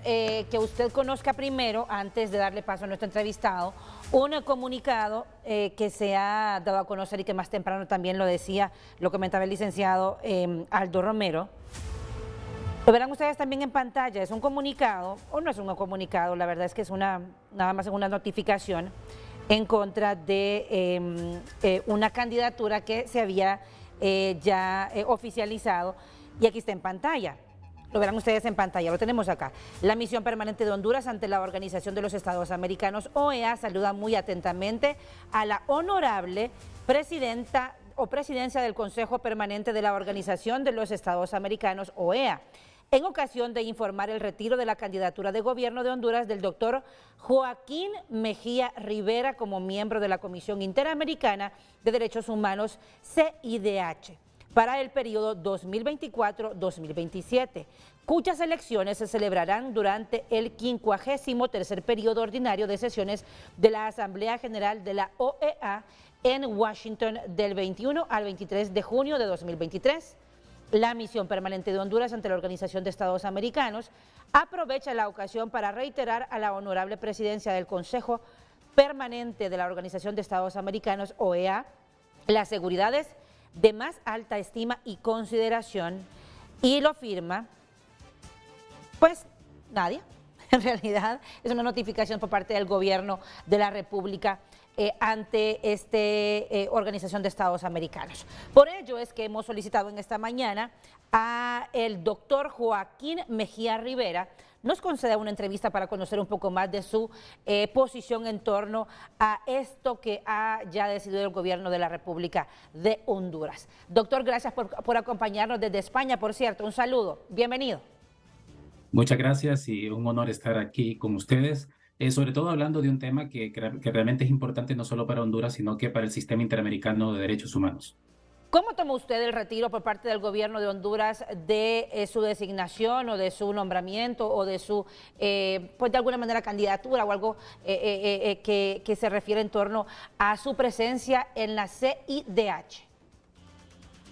que usted conozca primero, antes de darle paso a nuestro entrevistado, un comunicado que se ha dado a conocer y que más temprano también lo decía, lo comentaba el licenciado Aldo Romero. Lo verán ustedes también en pantalla, es un comunicado, o no es un comunicado, la verdad es que es nada más una notificación en contra de una candidatura que se había ya oficializado, y aquí está en pantalla. Lo verán ustedes en pantalla, lo tenemos acá. La misión permanente de Honduras ante la Organización de los Estados Americanos, OEA, saluda muy atentamente a la honorable presidenta o presidencia del Consejo Permanente de la Organización de los Estados Americanos, OEA, en ocasión de informar el retiro de la candidatura de gobierno de Honduras del doctor Joaquín Mejía Rivera como miembro de la Comisión Interamericana de Derechos Humanos, CIDH, para el periodo 2024-2027, cuyas elecciones se celebrarán durante el 53º periodo ordinario de sesiones de la Asamblea General de la OEA en Washington del 21 al 23 de junio de 2023. La misión permanente de Honduras ante la Organización de Estados Americanos aprovecha la ocasión para reiterar a la honorable presidencia del Consejo Permanente de la Organización de Estados Americanos, OEA, las seguridades de más alta estima y consideración, y lo firma, pues, nadie. En realidad es una notificación por parte del gobierno de la República ante esta Organización de Estados Americanos. Por ello es que hemos solicitado en esta mañana a el doctor Joaquín Mejía Rivera nos conceda una entrevista para conocer un poco más de su posición en torno a esto que ha ya decidido el gobierno de la República de Honduras. Doctor, gracias por acompañarnos desde España, por cierto, un saludo, bienvenido. Muchas gracias y un honor estar aquí con ustedes, sobre todo hablando de un tema que realmente es importante no solo para Honduras, sino que para el sistema interamericano de derechos humanos. ¿Cómo tomó usted el retiro por parte del gobierno de Honduras de su designación o de su nombramiento o de su, pues de alguna manera, candidatura o algo que se refiere en torno a su presencia en la CIDH?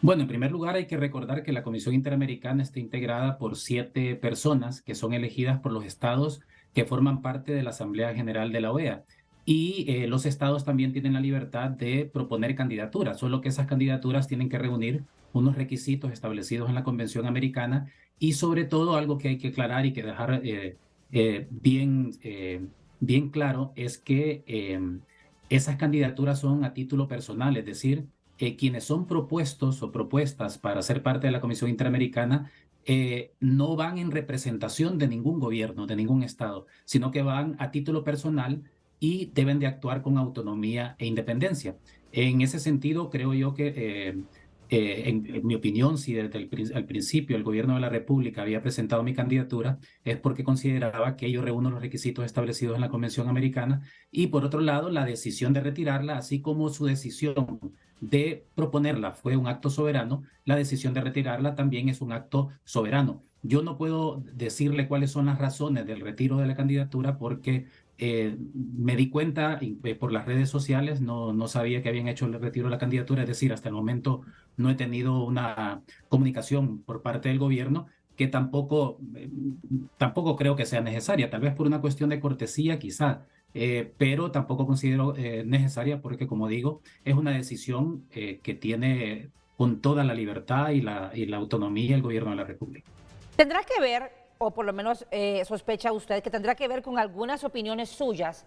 Bueno, en primer lugar hay que recordar que la Comisión Interamericana está integrada por 7 personas que son elegidas por los estados que forman parte de la Asamblea General de la OEA. Y los estados también tienen la libertad de proponer candidaturas, solo que esas candidaturas tienen que reunir unos requisitos establecidos en la Convención Americana, y sobre todo algo que hay que aclarar y que dejar bien claro es que esas candidaturas son a título personal, es decir, quienes son propuestos o propuestas para ser parte de la Comisión Interamericana no van en representación de ningún gobierno, de ningún estado, sino que van a título personal y deben de actuar con autonomía e independencia. En ese sentido, creo yo que, en mi opinión, si desde el principio el gobierno de la República había presentado mi candidatura, es porque consideraba que yo reúno los requisitos establecidos en la Convención Americana, y por otro lado, la decisión de retirarla, así como su decisión de proponerla fue un acto soberano, la decisión de retirarla también es un acto soberano. Yo no puedo decirle cuáles son las razones del retiro de la candidatura porque me di cuenta por las redes sociales, no sabía que habían hecho el retiro de la candidatura, es decir, hasta el momento no he tenido una comunicación por parte del gobierno, que tampoco creo que sea necesaria, tal vez por una cuestión de cortesía quizá, pero tampoco considero necesaria porque, como digo, es una decisión que tiene con toda la libertad y la autonomía el gobierno de la República. ¿Tendrá que ver, o por lo menos sospecha usted, que tendrá que ver con algunas opiniones suyas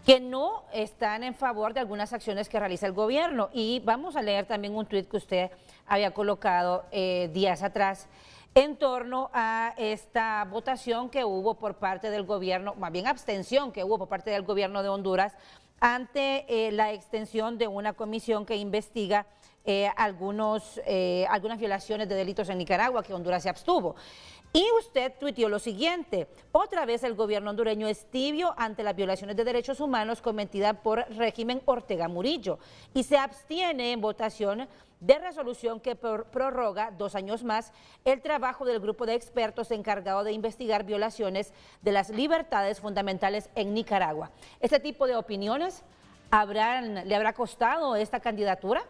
que no están en favor de algunas acciones que realiza el gobierno? Y vamos a leer también un tuit que usted había colocado días atrás en torno a esta votación que hubo por parte del gobierno, más bien abstención que hubo por parte del gobierno de Honduras ante la extensión de una comisión que investiga algunas violaciones de delitos en Nicaragua, que Honduras se abstuvo. Y usted tuiteó lo siguiente: otra vez el gobierno hondureño es tibio ante las violaciones de derechos humanos cometidas por régimen Ortega Murillo y se abstiene en votación de resolución que prorroga 2 años más el trabajo del grupo de expertos encargado de investigar violaciones de las libertades fundamentales en Nicaragua. ¿Este tipo de opiniones le habrá costado esta candidatura,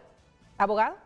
abogado?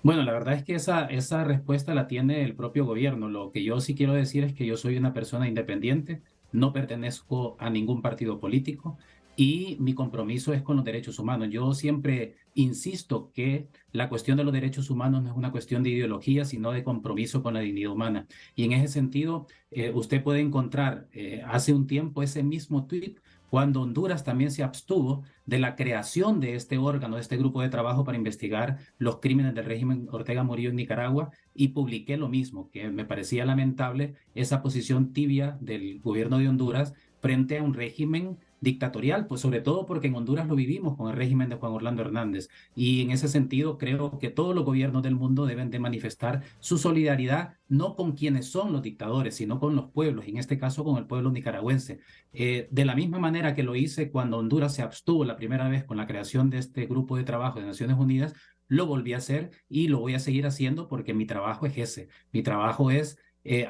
Bueno, la verdad es que esa respuesta la tiene el propio gobierno. Lo que yo sí quiero decir es que yo soy una persona independiente, no pertenezco a ningún partido político y mi compromiso es con los derechos humanos. Yo siempre insisto que la cuestión de los derechos humanos no es una cuestión de ideología, sino de compromiso con la dignidad humana. Y en ese sentido, usted puede encontrar hace un tiempo ese mismo tuit cuando Honduras también se abstuvo de la creación de este órgano, de este grupo de trabajo para investigar los crímenes del régimen Ortega Murillo en Nicaragua, y publiqué lo mismo, que me parecía lamentable esa posición tibia del gobierno de Honduras frente a un régimen dictatorial, pues sobre todo porque en Honduras lo vivimos con el régimen de Juan Orlando Hernández. Y en ese sentido creo que todos los gobiernos del mundo deben de manifestar su solidaridad, no con quienes son los dictadores, sino con los pueblos, y en este caso con el pueblo nicaragüense. De la misma manera que lo hice cuando Honduras se abstuvo la primera vez con la creación de este grupo de trabajo de Naciones Unidas, lo volví a hacer y lo voy a seguir haciendo porque mi trabajo es ese. Mi trabajo es,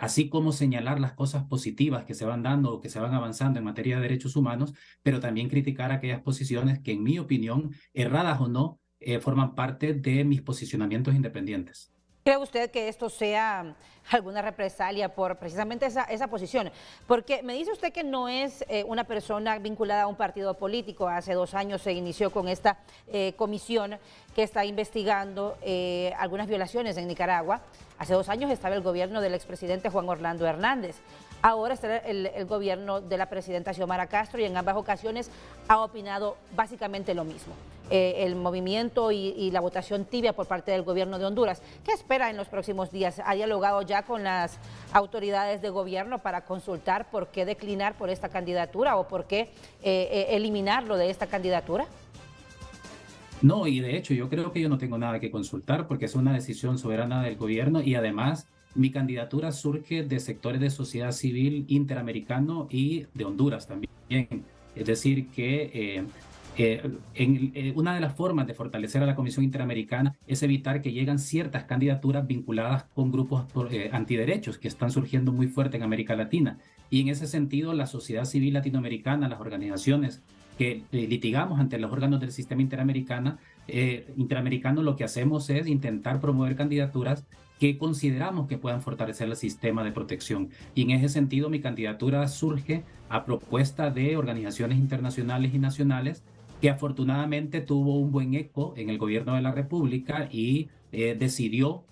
así como señalar las cosas positivas que se van dando o que se van avanzando en materia de derechos humanos, pero también criticar aquellas posiciones que, en mi opinión, erradas o no, forman parte de mis posicionamientos independientes. ¿Cree usted que esto sea alguna represalia por precisamente esa posición? Porque me dice usted que no es una persona vinculada a un partido político. Hace 2 años se inició con esta comisión que está investigando algunas violaciones en Nicaragua. Hace 2 años estaba el gobierno del expresidente Juan Orlando Hernández. Ahora está el gobierno de la presidenta Xiomara Castro y en ambas ocasiones ha opinado básicamente lo mismo. El movimiento y la votación tibia por parte del gobierno de Honduras. ¿Qué espera en los próximos días? ¿Ha dialogado ya con las autoridades de gobierno para consultar por qué declinar por esta candidatura o por qué eliminarlo de esta candidatura? No, y de hecho yo creo que yo no tengo nada que consultar porque es una decisión soberana del gobierno, y además mi candidatura surge de sectores de sociedad civil interamericano y de Honduras también. Es decir, que una de las formas de fortalecer a la Comisión Interamericana es evitar que lleguen ciertas candidaturas vinculadas con grupos antiderechos que están surgiendo muy fuerte en América Latina. Y en ese sentido, la sociedad civil latinoamericana, las organizaciones que litigamos ante los órganos del sistema interamericano, lo que hacemos es intentar promover candidaturas que consideramos que puedan fortalecer el sistema de protección. Y en ese sentido, mi candidatura surge a propuesta de organizaciones internacionales y nacionales, que afortunadamente tuvo un buen eco en el gobierno de la República y decidió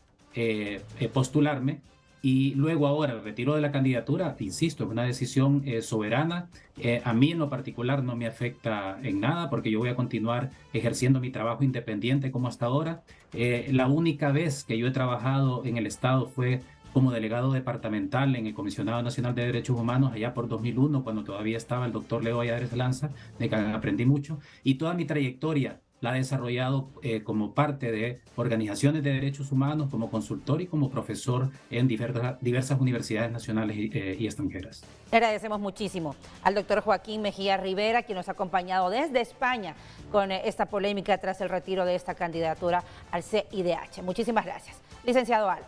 postularme. Y luego ahora el retiro de la candidatura, insisto, es una decisión soberana. A mí en lo particular no me afecta en nada porque yo voy a continuar ejerciendo mi trabajo independiente como hasta ahora. La única vez que yo he trabajado en el Estado fue como delegado departamental en el Comisionado Nacional de Derechos Humanos allá por 2001, cuando todavía estaba el doctor Leo Valladares Lanza, de que aprendí mucho. Y toda mi trayectoria la he desarrollado como parte de organizaciones de derechos humanos, como consultor y como profesor en diversas universidades nacionales y extranjeras. Le agradecemos muchísimo al doctor Joaquín Mejía Rivera, quien nos ha acompañado desde España con esta polémica tras el retiro de esta candidatura al CIDH. Muchísimas gracias. Licenciado Aldo.